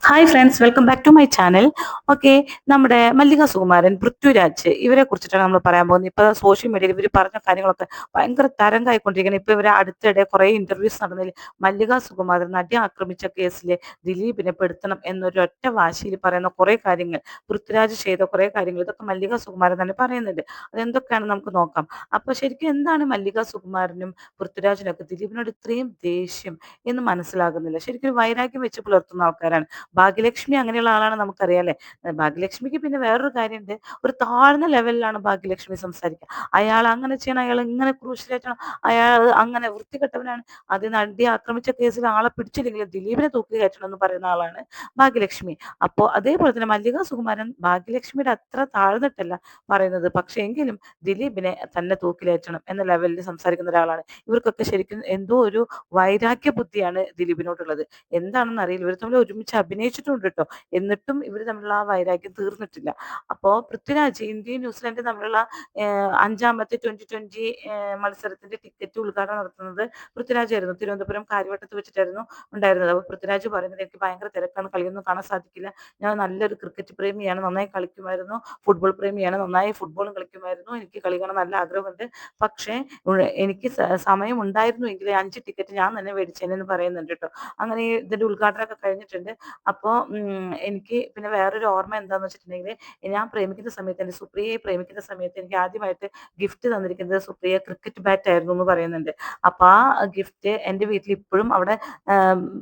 Hi friends, welcome back to my channel. Okay, നമ്മുടെ മല്ലിക സുകുമാരൻ, പൃഥ്വിരാജ് ഇവരെ കുറിച്ചിട്ടാണ് നമ്മൾ പറയാൻ പോകുന്നത്. ഇപ്പോൾ സോഷ്യൽ മീഡിയയിൽ ഇവർ പറഞ്ഞ കാര്യങ്ങളൊക്കെ ഭയങ്കര തരംഗമായിക്കൊണ്ടിരിക്കുകയാണ്. ഇപ്പോൾ ഇവരെ അടുത്തിടെ കുറേ ഇന്റർവ്യൂസ് നടന്നതിൽ മല്ലിക സുകുമാരൻ നടി ആക്രമിച്ച കേസിൽ ദിലീപിനെ പെടുത്തണം എന്നൊരു ഒറ്റ വാശിയിൽ പറയുന്ന കുറേ കാര്യങ്ങൾ, പൃഥ്വിരാജ് ചെയ്ത കുറേ കാര്യങ്ങൾ, ഇതൊക്കെ മല്ലിക സുകുമാരൻ തന്നെ പറയുന്നുണ്ട്. അതെന്തൊക്കെയാണെന്ന് നമുക്ക് നോക്കാം. അപ്പോൾ ശരിക്കും എന്താണ് മല്ലിക സുകുമാരനും പൃഥ്വിരാജിനൊക്കെ ദിലീപിനോട് ഇത്രയും ദേഷ്യം എന്ന് മനസ്സിലാകുന്നില്ല. ശരിക്കും ഒരു വൈരാഗ്യം വെച്ച് പുലർത്തുന്ന ആൾക്കാരാണ്. ഭാഗ്യലക്ഷ്മി അങ്ങനെയുള്ള ആളാണ് നമുക്കറിയാലേ. ഭാഗ്യലക്ഷ്മിക്ക് പിന്നെ വേറൊരു കാര്യമുണ്ട്. ഒരു താഴ്ന്ന ലെവലിലാണ് ഭാഗ്യലക്ഷ്മി സംസാരിക്കുക. അയാൾ അങ്ങനെ ചെയ്യണം, അയാൾ ഇങ്ങനെ ക്രൂശിലേറ്റണം, അയാൾ അങ്ങനെ വൃത്തികെട്ടവനാണ്, അത് നടി ആക്രമിച്ച കേസിൽ ആളെ പിടിച്ചില്ലെങ്കിൽ ദിലീപിനെ തൂക്കി കയറ്റണം എന്ന് പറയുന്ന ആളാണ് ഭാഗ്യലക്ഷ്മി. അപ്പോൾ അതേപോലെ തന്നെ മല്ലിക സുകുമാരൻ ഭാഗ്യലക്ഷ്മിയുടെ അത്ര താഴ്ന്നിട്ടല്ല പറയുന്നത്, പക്ഷേ എങ്കിലും ദിലീപിനെ തന്നെ തൂക്കിലേറ്റണം എന്ന ലെവലിൽ സംസാരിക്കുന്ന ഒരാളാണ്. ഇവർക്കൊക്കെ ശരിക്കും എന്തോ ഒരു വൈരാഗ്യ ബുദ്ധിയാണ് ദിലീപിനോടുള്ളത്. എന്താണെന്ന് അറിയില്ല. ഇവർ തമ്മിൽ ഒരുമിച്ച് അഭിനയിച്ചിട്ടുണ്ട് കേട്ടോ. എന്നിട്ടും ഇവർ തമ്മിലുള്ള ആ വൈരാഗ്യം തീർന്നിട്ടില്ല. അപ്പോൾ പൃഥ്വിരാജ് ഇന്ത്യയും ന്യൂസിലൻഡും തമ്മിലുള്ള അഞ്ചാമത്തെ 2020 മത്സരത്തിന്റെ ടിക്കറ്റ് ഉദ്ഘാടനം നടത്തുന്നത് പൃഥ്വിരാജായിരുന്നു. തിരുവനന്തപുരം കാര്യവട്ടത്ത് വെച്ചിട്ടായിരുന്നു ഉണ്ടായിരുന്നത്. അപ്പോൾ പൃഥ്വിരാജ് പറയുന്നത്, എനിക്ക് ഭയങ്കര തിരക്കാണ്, കളിയൊന്നും കാണാൻ സാധിക്കില്ല, ഞാൻ നല്ലൊരു ക്രിക്കറ്റ് പ്രേമിയാണ്, നന്നായി കളിക്കുമായിരുന്നു, ഫുട്ബോൾ പ്രേമിയാണ്, നന്നായി ഫുട്ബോളും കളിക്കുമായിരുന്നു, എനിക്ക് കളി കാണാൻ നല്ല ആഗ്രഹമുണ്ട്, പക്ഷേ എനിക്ക് സമയം ഉണ്ടായിരുന്നു എങ്കിൽ 5 ടിക്കറ്റ് ഞാൻ തന്നെ മേടിച്ചേനെന്ന് പറയുന്നുണ്ട് കേട്ടോ. അങ്ങനെ ഇതിന്റെ ഉദ്ഘാടനമൊക്കെ കഴിഞ്ഞിട്ടുണ്ട്. അപ്പോൾ എനിക്ക് പിന്നെ വേറൊരു ഓർമ്മ എന്താന്ന് വെച്ചിട്ടുണ്ടെങ്കിൽ, ഞാൻ പ്രേമിക്കുന്ന സമയത്ത്, എൻ്റെ സുപ്രിയയെ പ്രേമിക്കുന്ന സമയത്ത് എനിക്ക് ആദ്യമായിട്ട് ഗിഫ്റ്റ് തന്നിരിക്കുന്നത് സുപ്രിയ ക്രിക്കറ്റ് ബാറ്റ് ആയിരുന്നു എന്ന് പറയുന്നുണ്ട്. അപ്പോൾ ആ ഗിഫ്റ്റ് എൻ്റെ വീട്ടിൽ ഇപ്പോഴും അവിടെ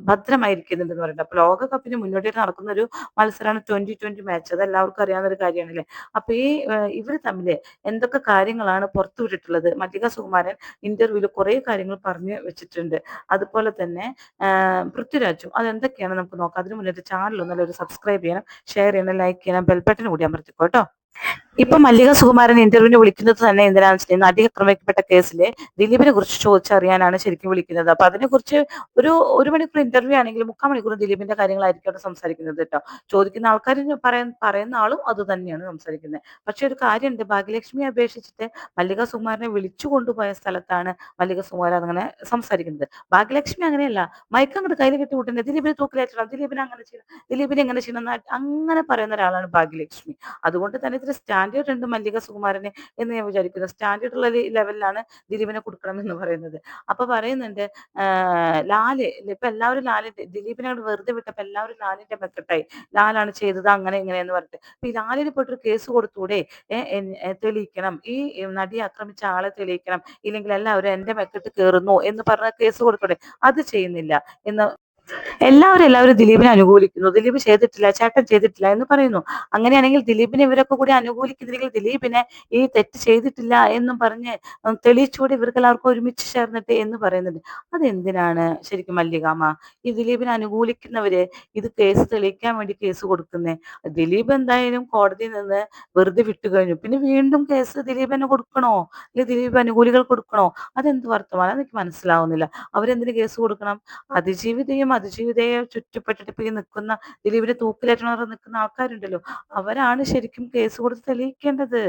ഭദ്രമായിരിക്കുന്നുണ്ടെന്ന് പറയുന്നുണ്ട്. അപ്പോൾ ലോകകപ്പിന് മുന്നോടിയായിട്ട് നടക്കുന്ന ഒരു മത്സരമാണ് 2020 മാച്ച്. അത് എല്ലാവർക്കും അറിയാവുന്ന ഒരു കാര്യമാണല്ലേ. അപ്പോൾ ഈ ഇവർ തമ്മിൽ എന്തൊക്കെ കാര്യങ്ങളാണ് പുറത്തു വിട്ടിട്ടുള്ളത്, മല്ലിക സുകുമാരൻ ഇന്റർവ്യൂവിൽ കുറേ കാര്യങ്ങൾ പറഞ്ഞു വെച്ചിട്ടുണ്ട്. അതുപോലെ തന്നെ പൃഥ്വിരാജും അതെന്തൊക്കെയാണ് നമുക്ക് നോക്കാം. അതിന് മുന്നേ ചാനൽ ഒന്നല്ല സബ്സ്ക്രൈബ് ചെയ്യണം, ഷെയർ ചെയ്യണം, ലൈക്ക് ചെയ്യണം, ബെൽ ബട്ടൺ കൂടി അമർത്തിക്കോ കേട്ടോ. ഇപ്പൊ മല്ലിക സുകുമാരൻ ഇന്റർവ്യൂവിന് വിളിക്കുന്നത് തന്നെ എന്തിനാണെന്ന് വെച്ചാൽ നടി ആക്രമിക്കപ്പെട്ട കേസില് ദിലീപിനെ കുറിച്ച് ചോദിച്ചറിയാനാണ് ശരിക്കും വിളിക്കുന്നത്. അപ്പൊ അതിനെക്കുറിച്ച് ഒരു മണിക്കൂർ ഇന്റർവ്യൂ ആണെങ്കിൽ 3/4 മണിക്കൂർ ദിലീപിന്റെ കാര്യങ്ങളായിരിക്കും അവിടെ സംസാരിക്കുന്നത് കേട്ടോ. ചോദിക്കുന്ന ആൾക്കാർ പറയുന്ന ആളും അത് തന്നെയാണ് സംസാരിക്കുന്നത്. പക്ഷെ ഒരു കാര്യമുണ്ട്, ഭാഗ്യലക്ഷ്മിയെ അപേക്ഷിച്ചിട്ട് മല്ലിക സുകുമാരനെ വിളിച്ചു കൊണ്ടുപോയ സ്ഥലത്താണ് മല്ലിക സുകുമാരൻ അങ്ങനെ സംസാരിക്കുന്നത്. ഭാഗ്യലക്ഷ്മി അങ്ങനെയല്ല, മയക്കങ്ങോട്ട് കയ്യിൽ കെട്ടി വിട്ടുന്നത്, ദിലീപിനെ തൂക്കിലേറ്റണം, ദിലീപിനെ അങ്ങനെ ചെയ്യണം, ദിലീപിനെ എങ്ങനെ ചെയ്യണം അങ്ങനെ പറയുന്ന ഒരാളാണ് ഭാഗ്യലക്ഷ്മി. അതുകൊണ്ട് തന്നെ ഇത്ര സ്റ്റാൻഡേർഡ് ഉണ്ട് മല്ലിക സുകുമാരന് എന്ന് ഞാൻ വിചാരിക്കുന്നു. സ്റ്റാൻഡേർഡ് ഉള്ള ലെവലിലാണ് ദിലീപിനെ കൊടുക്കണം എന്ന് പറയുന്നത്. അപ്പൊ പറയുന്നുണ്ട്, ലാല് ഇപ്പൊ എല്ലാവരും ദിലീപിനെ വെറുതെ വിട്ടപ്പോ എല്ലാവരും ലാലിന്റെ മെക്കെട്ടായി, ലാലാണ് ചെയ്തത് അങ്ങനെ ഇങ്ങനെയെന്ന് പറഞ്ഞിട്ട്. അപ്പൊ ഈ ലാലിന് പോയിട്ടൊരു കേസ് കൊടുത്തൂടെ, തെളിയിക്കണം, ഈ നടിയെ ആക്രമിച്ച ആളെ തെളിയിക്കണം, ഇല്ലെങ്കിൽ എല്ലാവരും എന്റെ മെക്കെട്ട് കയറുന്നു എന്ന് പറഞ്ഞ കേസ് കൊടുത്തൂടെ. അത് ചെയ്യുന്നില്ല എന്ന് എല്ലാവരും ദിലീപിനെ അനുകൂലിക്കുന്നു. ദിലീപ് ചെയ്തിട്ടില്ല, ചേട്ടൻ ചെയ്തിട്ടില്ല എന്ന് പറയുന്നു. അങ്ങനെയാണെങ്കിൽ ദിലീപിനെ ഇവരൊക്കെ കൂടി അനുകൂലിക്കുന്നില്ലെങ്കിൽ ദിലീപിനെ ഈ തെറ്റ് ചെയ്തിട്ടില്ല എന്നും പറഞ്ഞ് തെളിയിച്ചുകൂടി ഇവർക്ക് എല്ലാവർക്കും ഒരുമിച്ച് ചേർന്നിട്ട് എന്ന് പറയുന്നുണ്ട്. അതെന്തിനാണ് ശരിക്കും മല്ലികാമ്മ ഈ ദിലീപിനെ അനുകൂലിക്കുന്നവര് ഇത് കേസ് തെളിയിക്കാൻ വേണ്ടി കേസ് കൊടുക്കുന്നേ? ദിലീപ് എന്തായാലും കോടതിയിൽ നിന്ന് വെറുതെ വിട്ടു കഴിഞ്ഞു, പിന്നെ വീണ്ടും കേസ് ദിലീപിനെ കൊടുക്കണോ, അല്ലെങ്കിൽ ദിലീപ് അനുകൂലികൾ കൊടുക്കണോ? അതെന്ത് വർത്തമാനം, എനിക്ക് മനസ്സിലാവുന്നില്ല. അവരെന്തിന് കേസ് കൊടുക്കണം? അതിജീവിതയെ ചുറ്റപ്പെട്ടിട്ട് ഇപ്പൊ ഈ നിൽക്കുന്ന ദിലീപിനെ തൂക്കിലേറ്റണം നിൽക്കുന്ന ആൾക്കാരുണ്ടല്ലോ, അവരാണ് ശരിക്കും കേസ് കൊടുത്ത് തെളിയിക്കേണ്ടത്.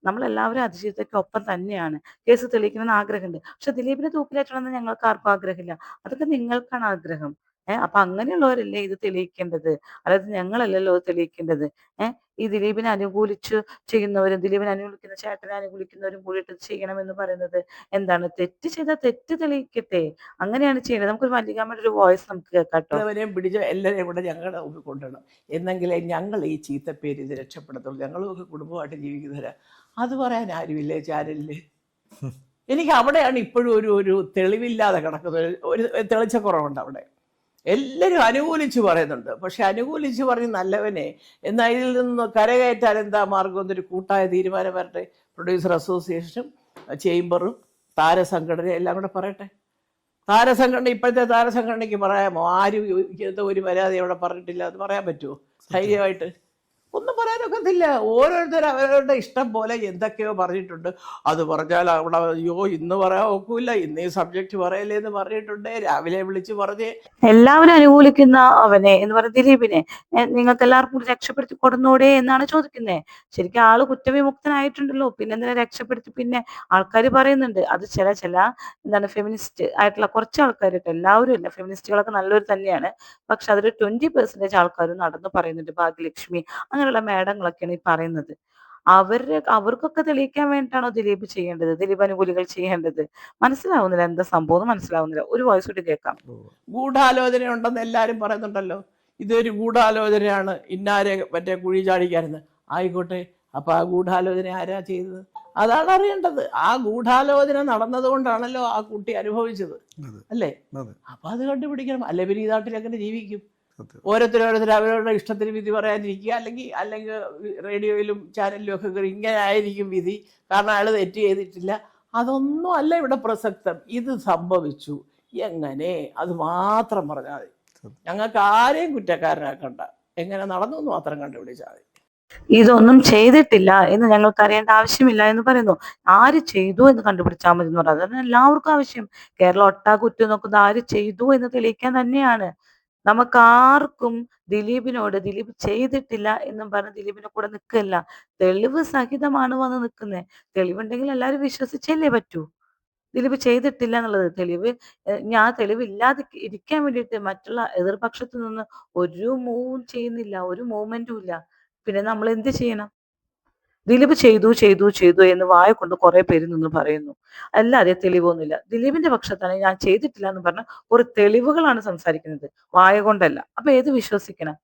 നമ്മളെല്ലാവരും അതിജീവിതയ്ക്കൊപ്പം തന്നെയാണ്. കേസ് തെളിയിക്കണമെന്ന് ആഗ്രഹമുണ്ട്, പക്ഷെ ദിലീപിനെ തൂക്കിലേറ്റണമെന്ന് ഞങ്ങൾക്ക് ആർക്കും ആഗ്രഹമില്ല. അതൊക്കെ നിങ്ങൾക്കാണ് ആഗ്രഹം. അപ്പൊ അങ്ങനെയുള്ളവരല്ലേ ഇത് തെളിയിക്കേണ്ടത്, അല്ലാതെ ഞങ്ങളല്ലല്ലോ ഇത് തെളിയിക്കേണ്ടത്. ഈ ദിലീപിനെ അനുകൂലിച്ച് ചെയ്യുന്നവരും ദിലീപിനെ അനുകൂലിക്കുന്ന ചേട്ടനെ അനുകൂലിക്കുന്നവരും കൂടിയിട്ട് ചെയ്യണമെന്ന് പറയുന്നത് എന്താണ്? തെറ്റ് ചെയ്താൽ തെറ്റ് തെളിയിക്കട്ടെ, അങ്ങനെയാണ് ചെയ്യേണ്ടത്. നമുക്കൊരു മല്ലികാമ്മയുടെ ഒരു വോയിസ് നമുക്ക് കേൾക്കാട്ടോ. വരെയും പിടിച്ച് എല്ലാവരെയും കൂടെ ഞങ്ങളുടെ മുമ്പിൽ കൊണ്ടുവരണം, എന്നെങ്കിലേ ഞങ്ങൾ ഈ ചീത്തപ്പേര് ഇത് രക്ഷപ്പെടത്തുള്ളൂ. ഞങ്ങളുമൊക്കെ കുടുംബമായിട്ട് ജീവിക്കുന്നവരാ. അത് പറയാൻ ആരുമില്ലേ ചാനലില്? എനിക്ക് അവിടെയാണ് ഇപ്പോഴും ഒരു തെളിവില്ലാതെ കിടക്കുന്നത്. ഒരു തെളിച്ചക്കുറവുണ്ട് അവിടെ. എല്ലാവരും അനുകൂലിച്ച് പറയുന്നുണ്ട്, പക്ഷെ അനുകൂലിച്ച് പറഞ്ഞ് നല്ലവനെ എന്നാൽ ഇതിൽ നിന്ന് കരകയറ്റാൻ എന്താ മാർഗം എന്നൊരു കൂട്ടായ തീരുമാനം വരട്ടെ. പ്രൊഡ്യൂസർ അസോസിയേഷനും ചേംബറും താരസംഘടനയും എല്ലാം കൂടെ പറയട്ടെ. താരസംഘടന, ഇപ്പോഴത്തെ താരസംഘടനയ്ക്ക് പറയാമോ ആരും ഒരു പരാതി അവിടെ പറഞ്ഞിട്ടില്ല? അത് പറയാൻ പറ്റുമോ ധൈര്യമായിട്ട്? ഒന്നും പറയാനൊക്കത്തില്ല. ഓരോരുത്തർ അവരവരുടെ ഇഷ്ടം പോലെ എന്തൊക്കെയോ പറഞ്ഞിട്ടുണ്ട്. അത് പറഞ്ഞാൽ അവിടെ അയ്യോ ഇന്ന് പറയാൻ ഒക്കില്ല, ഇന്ന് ഈ സബ്ജക്റ്റ് പറയല്ലേ എന്ന് പറഞ്ഞിട്ടുണ്ട്. രാവിലെ വിളിച്ച് പറഞ്ഞ് എല്ലാവരും അനുകൂലിക്കുന്ന അവനെ എന്ന് പറയുന്ന ദിലീപിനെ നിങ്ങൾക്ക് എല്ലാവർക്കും കൂടി രക്ഷപ്പെടുത്തി കൊടുന്നൂടെ എന്നാണ് ചോദിക്കുന്നത്. ശരിക്കും ആള് കുറ്റവിമുക്തനായിട്ടുണ്ടല്ലോ, പിന്നെന്തിനാ രക്ഷപ്പെടുത്തി? പിന്നെ ആൾക്കാർ പറയുന്നുണ്ട് അത് ചില ചില എന്താണ് ഫെമിനിസ്റ്റ് ആയിട്ടുള്ള കുറച്ച് ആൾക്കാരുണ്ട്, എല്ലാവരും ഇല്ല, ഫെമിനിസ്റ്റുകളൊക്കെ നല്ലൊരു തന്നെയാണ്. പക്ഷെ അതൊരു 20% ആൾക്കാരും നടന്നു പറയുന്നുണ്ട്. ഭാഗ്യലക്ഷ്മി അങ്ങനെയുള്ള മേഡങ്ങളൊക്കെയാണ് ഈ പറയുന്നത്. അവർക്കൊക്കെ തെളിയിക്കാൻ വേണ്ടിയിട്ടാണോ ദിലീപ് ചെയ്യേണ്ടത്, ദിലീപ് അനുകൂലികൾ ചെയ്യേണ്ടത്? മനസ്സിലാവുന്നില്ല എന്താ സംഭവം എന്ന് മനസ്സിലാവുന്നില്ല. ഒരു വോയിസ് കൂടി കേൾക്കാം. ഗൂഢാലോചന ഉണ്ടെന്ന് എല്ലാവരും പറയുന്നുണ്ടല്ലോ. ഇതൊരു ഗൂഢാലോചനയാണ്, ഇന്നാരെ മറ്റേ കുഴി ചാടിക്കാരുന്ന്. ആയിക്കോട്ടെ, അപ്പൊ ആ ഗൂഢാലോചന ആരാ ചെയ്തത്? അതാണ് അറിയേണ്ടത്. ആ ഗൂഢാലോചന നടന്നത് കൊണ്ടാണല്ലോ ആ കുട്ടി അനുഭവിച്ചത്, അല്ലേ? അപ്പൊ അത് കണ്ടുപിടിക്കണം. അല്ലെ പിന്നെ ഈ നാട്ടിൽ എങ്ങനെ ജീവിക്കും? ഓരോരുത്തർ അവരവരുടെ ഇഷ്ടത്തിന് വിധി പറയാനിരിക്കുക, അല്ലെങ്കിൽ റേഡിയോയിലും ചാനലിലും ഒക്കെ കയറി ഇങ്ങനെ ആയിരിക്കും വിധി, കാരണം അയാൾ തെറ്റ് ചെയ്തിട്ടില്ല. അതൊന്നും അല്ല ഇവിടെ പ്രസക്തം. ഇത് സംഭവിച്ചു എങ്ങനെ, അത് മാത്രം പറഞ്ഞാൽ മതി. ഞങ്ങൾക്ക് ആരെയും കുറ്റക്കാരനാക്കണ്ട, എങ്ങനെ നടന്നു എന്ന് മാത്രം കണ്ടുപിടിച്ചാൽ മതി. ഇതൊന്നും ചെയ്തിട്ടില്ല എന്ന് ഞങ്ങൾക്ക് അറിയേണ്ട ആവശ്യമില്ല എന്ന് പറയുന്നു. ആര് ചെയ്തു എന്ന് കണ്ടുപിടിച്ചാൽ മതി എന്ന് പറയുന്നത്. അതാണ് എല്ലാവർക്കും ആവശ്യം. കേരളം ഒട്ടാകെ ഉറ്റുനോക്കുന്നത് ആര് ചെയ്തു എന്ന് തെളിയിക്കാൻ തന്നെയാണ്. നമുക്കാർക്കും ദിലീപ് ചെയ്തിട്ടില്ല എന്നും പറഞ്ഞ് ദിലീപിന്റെ കൂടെ നിൽക്കില്ല. തെളിവ് സഹിതമാണ് വന്ന് നിൽക്കുന്നത്. തെളിവുണ്ടെങ്കിൽ എല്ലാവരും വിശ്വസിച്ചല്ലേ പറ്റൂ. ദിലീപ് ചെയ്തിട്ടില്ല എന്നുള്ളത് തെളിവ്. ഞാൻ തെളിവില്ലാതെ ഇരിക്കാൻ വേണ്ടിയിട്ട് മറ്റുള്ള എതിർപക്ഷത്തു നിന്ന് ഒരു മൂവും ചെയ്യുന്നില്ല, ഒരു മൂവ്മെന്റും ഇല്ല. പിന്നെ നമ്മൾ എന്ത് ചെയ്യണം? ദിലീപ് ചെയ്തു ചെയ്തു ചെയ്തു എന്ന് വായ കൊണ്ട് കുറെ പേര് നിന്ന് പറയുന്നു, അല്ലാതെ തെളിവൊന്നുമില്ല. ദിലീപിന്റെ പക്ഷത്താണ് ഞാൻ ചെയ്തിട്ടില്ല എന്ന് പറഞ്ഞ ഒരു തെളിവുകളാണ് സംസാരിക്കുന്നത്, വായ കൊണ്ടല്ല. അപ്പൊ ഏത് വിശ്വസിക്കണം?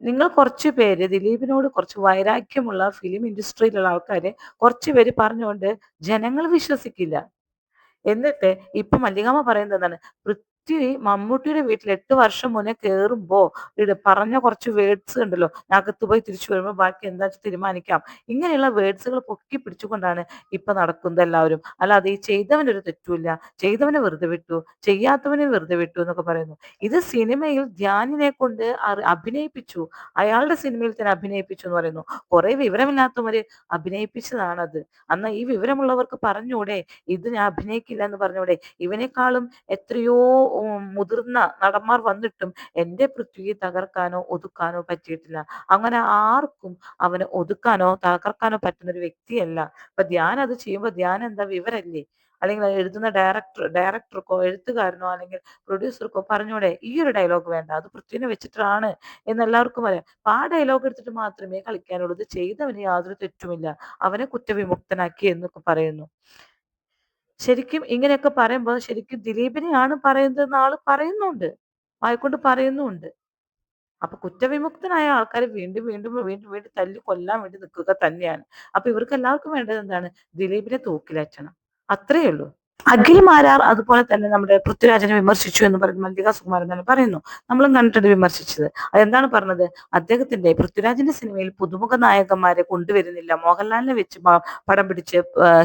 നിങ്ങൾ കുറച്ച് പേര് ദിലീപിനോട് കുറച്ച് വൈരാഗ്യമുള്ള ഫിലിം ഇൻഡസ്ട്രിയിലുള്ള ആൾക്കാരെ കുറച്ച് പേര് പറഞ്ഞുകൊണ്ട് ജനങ്ങൾ വിശ്വസിക്കില്ല. എന്നിട്ട് ഇപ്പൊ മല്ലികാമ്മ പറയുന്നത് എന്താണ്? പൃഥ്വി മമ്മൂട്ടിയുടെ വീട്ടിൽ 8 വർഷം മുന്നേ കേറുമ്പോ പറഞ്ഞ കുറച്ച് വേർഡ്സ് ഉണ്ടല്ലോ, അകത്ത് പോയി തിരിച്ചു വരുമ്പോ ബാക്കി എന്താ വെച്ചാൽ തീരുമാനിക്കാം. ഇങ്ങനെയുള്ള വേർഡ്സുകൾ പൊക്കി പിടിച്ചുകൊണ്ടാണ് ഇപ്പൊ നടക്കുന്നത് എല്ലാവരും. അല്ലാതെ ഈ ചെയ്തവനൊരു തെറ്റുമില്ല, ചെയ്തവനെ വെറുതെ വിട്ടു, ചെയ്യാത്തവനെ വെറുതെ വിട്ടു എന്നൊക്കെ പറയുന്നു. ഇത് സിനിമയിൽ ധ്യാനിനെ കൊണ്ട് അഭിനയിപ്പിച്ചു, അയാളുടെ സിനിമയിൽ തന്നെ അഭിനയിപ്പിച്ചു എന്ന് പറയുന്നു. കുറെ വിവരമില്ലാത്തവര് അഭിനയിപ്പിച്ചതാണത്. അന്ന് ഈ വിവരമുള്ളവർക്ക് പറഞ്ഞൂടെ ഇത് ഞാൻ അഭിനയിക്കില്ല എന്ന് പറഞ്ഞൂടെ? ഇവനേക്കാളും എത്രയോ മുതിർന്ന നടന്മാർ വന്നിട്ടും എന്റെ പൃഥ്വിയെ തകർക്കാനോ ഒതുക്കാനോ പറ്റിയിട്ടില്ല. അങ്ങനെ ആർക്കും അവനെ ഒതുക്കാനോ തകർക്കാനോ പറ്റുന്ന ഒരു വ്യക്തിയല്ല. അപ്പൊ ധ്യാൻ അത് ചെയ്യുമ്പോ ധ്യാൻ എന്താ വിവരല്ലേ? അല്ലെങ്കിൽ അത് എഴുതുന്ന ഡയറക്ടർക്കോ എഴുത്തുകാരനോ അല്ലെങ്കിൽ പ്രൊഡ്യൂസർക്കോ പറഞ്ഞൂടെ ഈ ഒരു ഡയലോഗ് വേണ്ട, അത് പൃഥ്വിനെ വെച്ചിട്ടാണ് എന്ന് എല്ലാവർക്കും പറയാം. അപ്പൊ ആ ഡയലോഗ് എടുത്തിട്ട് മാത്രമേ കളിക്കാനുള്ളൂ. ഇത് ചെയ്തവന് യാതൊരു തെറ്റുമില്ല, അവനെ കുറ്റവിമുക്തനാക്കി എന്നൊക്കെ പറയുന്നു. ശരിക്കും ഇങ്ങനെയൊക്കെ പറയുമ്പോൾ ശരിക്കും ദിലീപിനെയാണ് പറയുന്നതെന്ന് ആള് പറയുന്നുണ്ട്. വായ്കൊണ്ട് പറയുന്നുമുണ്ട്. അപ്പൊ കുറ്റവിമുക്തനായ ആൾക്കാരെ വീണ്ടും വീണ്ടും വീണ്ടും വീണ്ടും തല്ലി കൊല്ലാൻ വേണ്ടി നിൽക്കുക തന്നെയാണ്. അപ്പൊ ഇവർക്ക് എല്ലാവർക്കും വേണ്ടത് എന്താണ്? ദിലീപിനെ തൂക്കിലേറ്റണം. അത്രയേ ഉള്ളൂ. അഖിൽ മാരാർ അതുപോലെ തന്നെ നമ്മുടെ പൃഥ്വിരാജിനെ വിമർശിച്ചു എന്ന് പറയുന്നത് മല്ലിക സുകുമാരൻ തന്നെ പറയുന്നു. നമ്മളും കണ്ടിട്ടുണ്ട് വിമർശിച്ചത്. അതെന്താണ് പറഞ്ഞത്? അദ്ദേഹത്തിന്റെ പൃഥ്വിരാജിന്റെ സിനിമയിൽ പുതുമുഖ നായകന്മാരെ കൊണ്ടുവരുന്നില്ല, മോഹൻലാലിനെ വെച്ച് പടം പിടിച്ച്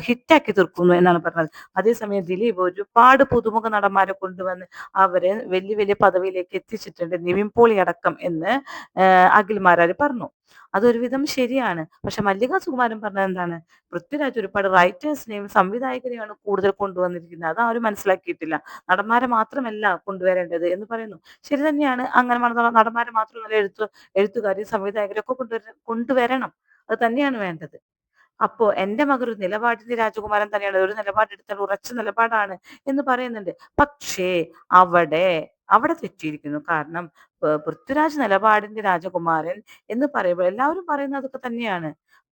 ഹിറ്റാക്കി തീർക്കുന്നു എന്നാണ് പറഞ്ഞത്. അതേസമയം ദിലീപ് ഒരുപാട് പുതുമുഖ നടന്മാരെ കൊണ്ടുവന്ന് അവരെ വലിയ വലിയ പദവിയിലേക്ക് എത്തിച്ചിട്ടുണ്ട്, നിവിൻ പോളി അടക്കം എന്ന് അഖിൽ മാരാർ പറഞ്ഞു. അതൊരുവിധം ശരിയാണ്. പക്ഷെ മല്ലിക സുകുമാരൻ പറഞ്ഞത് എന്താണ്? പൃഥ്വിരാജ് ഒരുപാട് റൈറ്റേഴ്സിനെയും സംവിധായകരെയാണ് കൂടുതൽ കൊണ്ടുവന്നിരിക്കുന്നത്, അത് ആരും മനസ്സിലാക്കിയിട്ടില്ല. നടന്മാരെ മാത്രമല്ല കൊണ്ടുവരേണ്ടത് എന്ന് പറയുന്നു. ശരി തന്നെയാണ്. അങ്ങനെ നടന്മാരെ മാത്രമല്ല, എഴുത്തുകാരെയും സംവിധായകരെയും ഒക്കെ കൊണ്ടുവരണം. അത് തന്നെയാണ് വേണ്ടത്. അപ്പോ എന്റെ മകൻ ഒരു നിലപാടിന്റെ രാജകുമാരൻ തന്നെയാണ്, ഒരു നിലപാടെടുത്താൽ ഉറച്ച നിലപാടാണ് എന്ന് പറയുന്നുണ്ട്. പക്ഷേ അവിടെ അവിടെ തെറ്റിയിരിക്കുന്നു. കാരണം പൃഥ്വിരാജ് നിലപാടിന്റെ രാജകുമാരൻ എന്ന് പറയുമ്പോൾ എല്ലാവരും പറയുന്നത് അതൊക്കെ തന്നെയാണ്.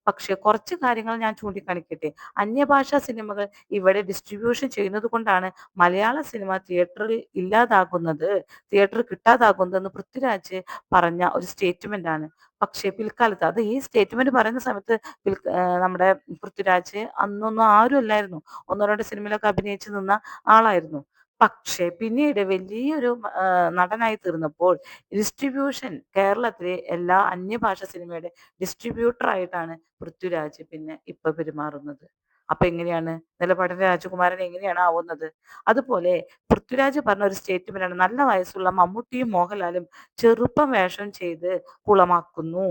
പക്ഷെ കുറച്ച് കാര്യങ്ങൾ ഞാൻ ചൂണ്ടിക്കാണിക്കട്ടെ. അന്യഭാഷാ സിനിമകൾ ഇവിടെ ഡിസ്ട്രിബ്യൂഷൻ ചെയ്യുന്നത് കൊണ്ടാണ് മലയാള സിനിമ തിയേറ്ററിൽ ഇല്ലാതാകുന്നത്, തിയേറ്ററിൽ കിട്ടാതാകുന്നതെന്ന് പൃഥ്വിരാജ് പറഞ്ഞ ഒരു സ്റ്റേറ്റ്മെന്റ് ആണ്. പക്ഷെ പിൽക്കാലത്ത് അത് ഈ സ്റ്റേറ്റ്മെന്റ് പറയുന്ന സമയത്ത് നമ്മുടെ പൃഥ്വിരാജ് അന്നൊന്നും ആരും അല്ലായിരുന്നു. ഒന്നോ രണ്ടോ സിനിമയിലൊക്കെ അഭിനയിച്ചു നിന്ന ആളായിരുന്നു. പക്ഷെ പിന്നീട് വലിയൊരു നടനായി തീർന്നപ്പോൾ ഡിസ്ട്രിബ്യൂഷൻ കേരളത്തിലെ എല്ലാ അന്യഭാഷ സിനിമയുടെ ഡിസ്ട്രിബ്യൂട്ടർ ആയിട്ടാണ് പൃഥ്വിരാജ് പിന്നെ ഇപ്പൊ പെരുമാറുന്നത്. അപ്പൊ എങ്ങനെയാണ് നിലപാടിന്റെ രാജകുമാരൻ എങ്ങനെയാണ് ആവുന്നത്? അതുപോലെ പൃഥ്വിരാജ് പറഞ്ഞ ഒരു സ്റ്റേറ്റ്മെന്റ് ആണ്, നല്ല വയസ്സുള്ള മമ്മൂട്ടിയും മോഹൻലാലും ചെറുപ്പം വേഷം ചെയ്ത് കുളമാക്കുന്നു.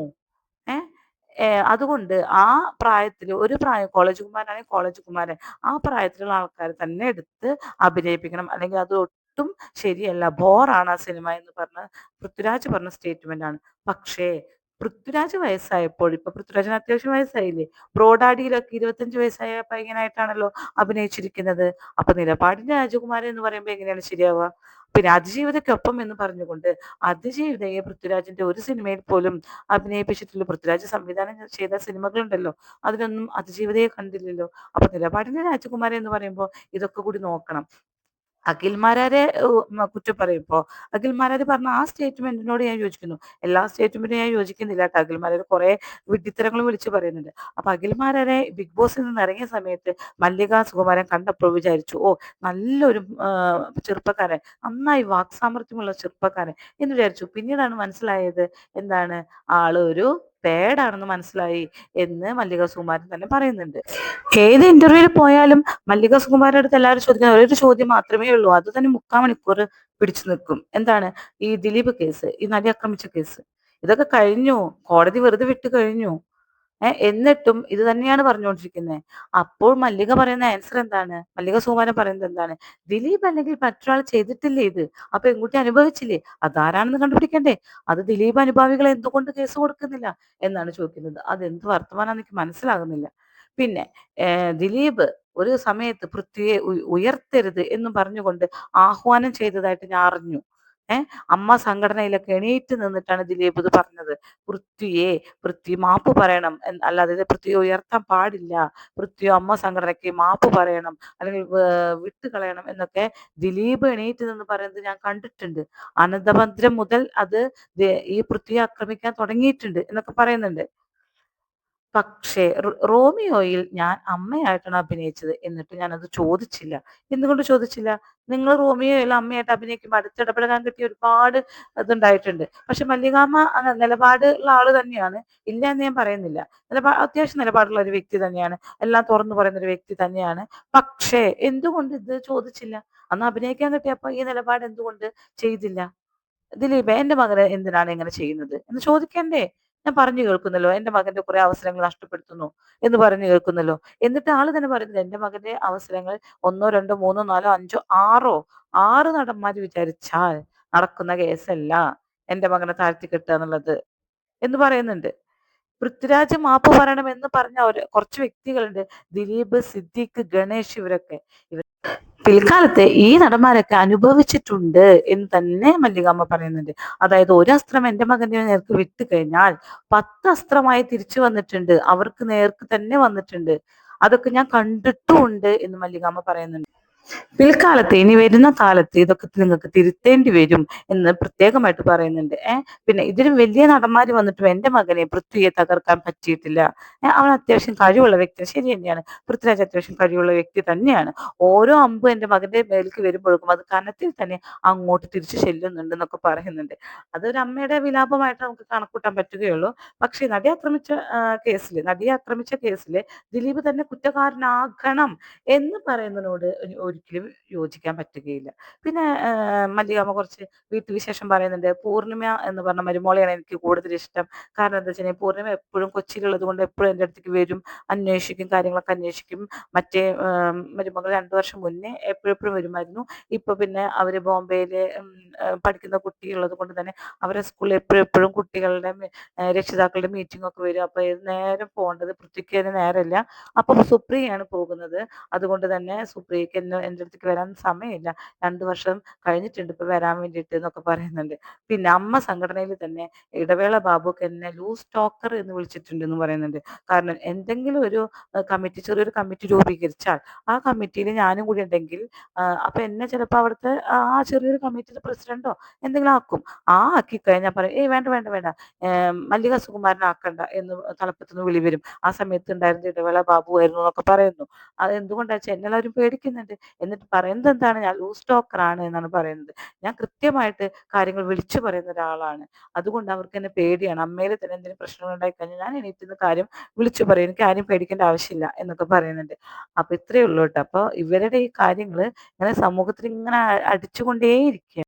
ഏ അതുകൊണ്ട് ആ പ്രായത്തിൽ ഒരു പ്രായം കോളേജ് കുമാരനാണെങ്കിൽ കോളേജ് കുമാരൻ ആ പ്രായത്തിലുള്ള ആൾക്കാരെ തന്നെ എടുത്ത് അഭിനയിപ്പിക്കണം, അല്ലെങ്കിൽ അത് ഒട്ടും ശരിയല്ല, ബോറാണ് ആ സിനിമ എന്ന് പറഞ്ഞ പൃഥ്വിരാജ് പറഞ്ഞ സ്റ്റേറ്റ്മെന്റ് ആണ്. പക്ഷേ പൃഥ്വിരാജ് വയസ്സായപ്പോൾ, ഇപ്പൊ പൃഥ്വിരാജിന് അത്യാവശ്യം വയസ്സായില്ലേ, ബ്രോഡാഡിയിലൊക്കെ 25 വയസ്സായ പയ്യനായിട്ടാണല്ലോ അഭിനയിച്ചിരിക്കുന്നത്. അപ്പൊ നിലപാടിന്റെ രാജകുമാരൻ എന്ന് പറയുമ്പോൾ എങ്ങനെയാണ് ശരിയാവുക? പിന്നെ അതിജീവിതയ്ക്കൊപ്പം എന്ന് പറഞ്ഞുകൊണ്ട് അതിജീവിതയെ പൃഥ്വിരാജിന്റെ ഒരു സിനിമയിൽ പോലും അഭിനയിപ്പിച്ചിട്ടുള്ള, പൃഥ്വിരാജ് സംവിധാനം ചെയ്ത സിനിമകളുണ്ടല്ലോ, അതിലൊന്നും അതിജീവിതയെ കണ്ടില്ലല്ലോ. അപ്പൊ നിലപാടിന്റെ രാജകുമാരൻ എന്ന് പറയുമ്പോൾ ഇതൊക്കെ കൂടി നോക്കണം. അഖിൽമാരാരെ കുറ്റം പറയുമ്പോ അഖിൽമാരാര് പറഞ്ഞ ആ സ്റ്റേറ്റ്മെന്റിനോട് ഞാൻ യോജിക്കുന്നു. എല്ലാ സ്റ്റേറ്റ്മെന്റും ഞാൻ യോജിക്കുന്നില്ല കേട്ടോ. അഖിൽമാരാര് കുറെ വിഡ്ഢിത്തരങ്ങൾ വിളിച്ച് പറയുന്നുണ്ട്. അപ്പൊ അഖിൽമാരാരെ ബിഗ് ബോസിൽ നിന്ന് ഇറങ്ങിയ സമയത്ത് മല്ലിക സുകുമാരൻ കണ്ടപ്പോൾ വിചാരിച്ചു, ഓ നല്ലൊരു ചെറുപ്പക്കാരൻ, നന്നായി വാക്സാമർത്ഥ്യമുള്ള ചെറുപ്പക്കാരൻ എന്ന് വിചാരിച്ചു. പിന്നീടാണ് മനസ്സിലായത് എന്താണ്, ആള് ഒരു പേടാണെന്ന് മനസ്സിലായി എന്ന് മല്ലിക സുകുമാരൻ തന്നെ പറയുന്നുണ്ട്. ഏത് ഇന്റർവ്യൂവിൽ പോയാലും മല്ലിക സുകുമാരന്റെ അടുത്ത് എല്ലാവരും ചോദിക്കുന്ന ഒരൊരു ചോദ്യം മാത്രമേ ഉള്ളൂ. അത് തന്നെ 3/4 മണിക്കൂർ പിടിച്ചു നിൽക്കും. എന്താണ്? ഈ ദിലീപ് കേസ്, ഈ നടി ആക്രമിച്ച കേസ്, ഇതൊക്കെ കഴിഞ്ഞു, കോടതി വെറുതെ വിട്ട് കഴിഞ്ഞു. എന്നിട്ടും ഇത് തന്നെയാണ് പറഞ്ഞുകൊണ്ടിരിക്കുന്നത്. അപ്പോൾ മല്ലിക പറയുന്ന ആൻസർ എന്താണ്? മല്ലിക സുകുമാരൻ പറയുന്നത് എന്താണ്? ദിലീപ് അല്ലെങ്കിൽ മറ്റൊരാൾ ചെയ്തിട്ടില്ലേ ഇത്? ആ പെൺകുട്ടി അനുഭവിച്ചില്ലേ? അതാരാണെന്ന് കണ്ടുപിടിക്കണ്ടേ? അത് ദിലീപ് അനുഭാവികൾ എന്തുകൊണ്ട് കേസ് കൊടുക്കുന്നില്ല എന്നാണ് ചോദിക്കുന്നത്. അതെന്ത് വർത്തമാനാന്ന് എനിക്ക് മനസ്സിലാകുന്നില്ല. പിന്നെ ദിലീപ് ഒരു സമയത്ത് പൃഥ്വിയെ ഉയർത്തരുത് എന്നും പറഞ്ഞുകൊണ്ട് ആഹ്വാനം ചെയ്തതായിട്ട് ഞാൻ അറിഞ്ഞു. അമ്മ സംഘടനയിലൊക്കെ എണീറ്റ് നിന്നിട്ടാണ് ദിലീപ് ഇത് പറഞ്ഞത്. പൃഥ്വിയെ പൃഥ്വി മാപ്പ് പറയണം, അല്ലാതെ ഇത് പൃഥ്വിയെ ഉയർത്താൻ പാടില്ല, പൃഥ്വി അമ്മ സംഘടനയ്ക്ക് മാപ്പ് പറയണം, അല്ലെങ്കിൽ വിട്ടുകളയണം എന്നൊക്കെ ദിലീപ് എണീറ്റ് നിന്ന് പറയുന്നത് ഞാൻ കണ്ടിട്ടുണ്ട്. അനന്തഭദ്രം മുതൽ അത് ഈ പൃഥ്വിയെ ആക്രമിക്കാൻ തുടങ്ങിയിട്ടുണ്ട് എന്നൊക്കെ പറയുന്നുണ്ട്. പക്ഷേ റോമിയോയിൽ ഞാൻ അമ്മയായിട്ടാണ് അഭിനയിച്ചത്. എന്നിട്ട് ഞാനത് ചോദിച്ചില്ല. എന്തുകൊണ്ട് ചോദിച്ചില്ല? നിങ്ങൾ റോമിയോയിൽ അമ്മയായിട്ട് അഭിനയിക്കുമ്പോൾ അടുത്തിടപഴകാൻ കിട്ടിയ ഒരുപാട് ഇതുണ്ടായിട്ടുണ്ട്. പക്ഷെ മല്ലികാമ്മ നിലപാടുള്ള ആള് തന്നെയാണ്. ഇല്ല എന്ന് ഞാൻ പറയുന്നില്ല. അത്യാവശ്യം നിലപാടുള്ള ഒരു വ്യക്തി തന്നെയാണ്. എല്ലാം തുറന്നു പറയുന്ന ഒരു വ്യക്തി തന്നെയാണ്. പക്ഷേ എന്തുകൊണ്ട് ഇത് ചോദിച്ചില്ല? അന്ന് അഭിനയിക്കാൻ കിട്ടിയപ്പോൾ ഈ നിലപാട് എന്തുകൊണ്ട് ചെയ്തില്ല? ദിലീപേ, എന്റെ മകന് എന്തിനാണ് ഇങ്ങനെ ചെയ്യുന്നത് എന്ന് ചോദിക്കണ്ടേ? ഞാൻ പറഞ്ഞു കേൾക്കുന്നല്ലോ, എന്റെ മകന്റെ കുറെ അവസരങ്ങൾ നഷ്ടപ്പെടുത്തുന്നു എന്ന് പറഞ്ഞു കേൾക്കുന്നല്ലോ. എന്നിട്ട് ആള് തന്നെ പറയുന്നത് എന്റെ മകന്റെ അവസരങ്ങൾ 1, 2, 3, 4, 5, 6 നടന്മാര് വിചാരിച്ചാൽ നടക്കുന്ന കേസല്ല എന്റെ മകനെ താഴ്ത്തിക്കെട്ടുക എന്നുള്ളത് എന്ന് പറയുന്നുണ്ട്. പൃഥ്വിരാജ് മാപ്പ് പറയണം എന്ന് പറഞ്ഞ കുറച്ച് വ്യക്തികളുണ്ട്. ദിലീപ്, സിദ്ദീഖ്, ഗണേഷ്, ഇവരൊക്കെ പിൽക്കാലത്ത് ഈ നടന്മാരൊക്കെ അനുഭവിച്ചിട്ടുണ്ട് എന്ന് തന്നെ മല്ലികാമ്മ പറയുന്നുണ്ട്. അതായത് ഒരു അസ്ത്രം എന്റെ മകന്റെ നേർക്ക് വിട്ട് കഴിഞ്ഞാൽ 10 അസ്ത്രമായി തിരിച്ചു വന്നിട്ടുണ്ട്, അവർക്ക് നേർക്ക് തന്നെ വന്നിട്ടുണ്ട്, അതൊക്കെ ഞാൻ കണ്ടിട്ടുമുണ്ട് എന്ന് മല്ലികാമ്മ പറയുന്നുണ്ട്. പിൽക്കാലത്ത് ഇനി വരുന്ന കാലത്ത് ഇതൊക്കെ നിങ്ങൾക്ക് തിരുത്തേണ്ടി വരും എന്ന് പ്രത്യേകമായിട്ട് പറയുന്നുണ്ട്. പിന്നെ ഇതിലും വലിയ നടന്മാര് വന്നിട്ടും എന്റെ മകനെ പൃഥ്വിയെ തകർക്കാൻ പറ്റിയിട്ടില്ല. അവൻ അത്യാവശ്യം കഴിവുള്ള വ്യക്തി ശരി തന്നെയാണ്. പൃഥ്വിരാജ് അത്യാവശ്യം കഴിവുള്ള വ്യക്തി തന്നെയാണ്. ഓരോ അമ്പ് എന്റെ മകന്റെ മേലേക്ക് വരുമ്പോഴേക്കും അത് കനത്തിൽ തന്നെ അങ്ങോട്ട് തിരിച്ചു ചെല്ലുന്നുണ്ട് എന്നൊക്കെ പറയുന്നുണ്ട്. അതൊരു അമ്മയുടെ വിലാപമായിട്ട് നമുക്ക് കണക്കൂട്ടാൻ പറ്റുകയുള്ളൂ. പക്ഷേ നടിയെ ആക്രമിച്ച കേസിൽ ദിലീപ് തന്നെ കുറ്റക്കാരനാകണം എന്ന് പറയുന്നതിനോട് ഒരിക്കലും യോജിക്കാൻ പറ്റുകയില്ല. പിന്നെ മല്ലികാമ്മ കുറച്ച് വീട്ടുവിശേഷം പറയുന്നുണ്ട്. പൂർണിമ എന്ന് പറഞ്ഞ മരുമോളെയാണ് എനിക്ക് കൂടുതൽ ഇഷ്ടം. കാരണം എന്താ വെച്ചാൽ പൂർണിമ എപ്പോഴും കൊച്ചിയിലുള്ളത് കൊണ്ട് എപ്പോഴും എൻ്റെ അടുത്തേക്ക് വരും, അന്വേഷിക്കും, കാര്യങ്ങളൊക്കെ അന്വേഷിക്കും. മറ്റേ മരുമകൾ 2 വർഷം മുന്നേ എപ്പോഴെപ്പോഴും വരുമായിരുന്നു. ഇപ്പൊ പിന്നെ അവര് ബോംബെയില് പഠിക്കുന്ന കുട്ടിയുള്ളത് കൊണ്ട് തന്നെ അവരെ സ്കൂളിൽ എപ്പോഴെപ്പോഴും കുട്ടികളുടെ രക്ഷിതാക്കളുടെ മീറ്റിംഗ് ഒക്കെ വരും. അപ്പൊ ഏത് നേരം പോകേണ്ടത് പൃഥ്വിക്ക് അതിന് നേരമില്ല. അപ്പം സുപ്രിയയാണ് പോകുന്നത്. അതുകൊണ്ട് തന്നെ സുപ്രിയക്ക് എൻ്റെ അടുത്തേക്ക് വരാൻ സമയമില്ല. 2 വർഷം കഴിഞ്ഞിട്ടുണ്ട് ഇപ്പൊ വരാൻ വേണ്ടിയിട്ട് എന്നൊക്കെ പറയുന്നുണ്ട്. പിന്നെ അമ്മ സംഘടനയിൽ തന്നെ ഇടവേള ബാബുക്ക് എന്നെ ലൂസ് ടോക്കർ എന്ന് വിളിച്ചിട്ടുണ്ട് എന്ന് പറയുന്നുണ്ട്. കാരണം എന്തെങ്കിലും ഒരു ചെറിയൊരു കമ്മിറ്റി രൂപീകരിച്ചാൽ ആ കമ്മിറ്റിയിൽ ഞാനും കൂടി ഉണ്ടെങ്കിൽ അപ്പൊ എന്നെ ചിലപ്പോൾ അവിടുത്തെ ആ ചെറിയൊരു കമ്മിറ്റിയുടെ പ്രസിഡന്റോ എന്തെങ്കിലും ആക്കും. ആക്കി കഴിഞ്ഞാൽ പറയും, ഏയ് വേണ്ട വേണ്ട വേണ്ട, മല്ലിക സുകുമാരനാക്കണ്ട എന്ന് തലപ്പത്തുനിന്ന് വിളി വരും. ആ സമയത്ത് ഉണ്ടായിരുന്ന ഇടവേള ബാബു ആയിരുന്നു എന്നൊക്കെ പറയുന്നു. അത് എന്തുകൊണ്ടാ വെച്ചാൽ എന്നെല്ലാവരും പേടിക്കുന്നുണ്ട്. എന്നിട്ട് പറയുന്നത് എന്താണ്, ഞാൻ ലൂസ് ടോക്കർ ആണ് എന്നാണ് പറയുന്നത്. ഞാൻ കൃത്യമായിട്ട് കാര്യങ്ങൾ വിളിച്ചു പറയുന്ന ഒരാളാണ്. അതുകൊണ്ട് അവർക്ക് എന്നെ പേടിയാണ്. അമ്മയിൽ തന്നെ എന്തെങ്കിലും പ്രശ്നങ്ങൾ ഉണ്ടായി കഴിഞ്ഞാൽ ഞാൻ എണീറ്റുന്ന കാര്യം വിളിച്ചു പറയും. എനിക്ക് ആരും പേടിക്കേണ്ട ആവശ്യമില്ല എന്നൊക്കെ പറയുന്നുണ്ട്. അപ്പൊ ഇത്രയേ ഉള്ളൂ കേട്ടോ. അപ്പൊ ഇവരുടെ ഈ കാര്യങ്ങള് ഇങ്ങനെ സമൂഹത്തിൽ ഇങ്ങനെ അടിച്ചുകൊണ്ടേയിരിക്കുകയാണ്.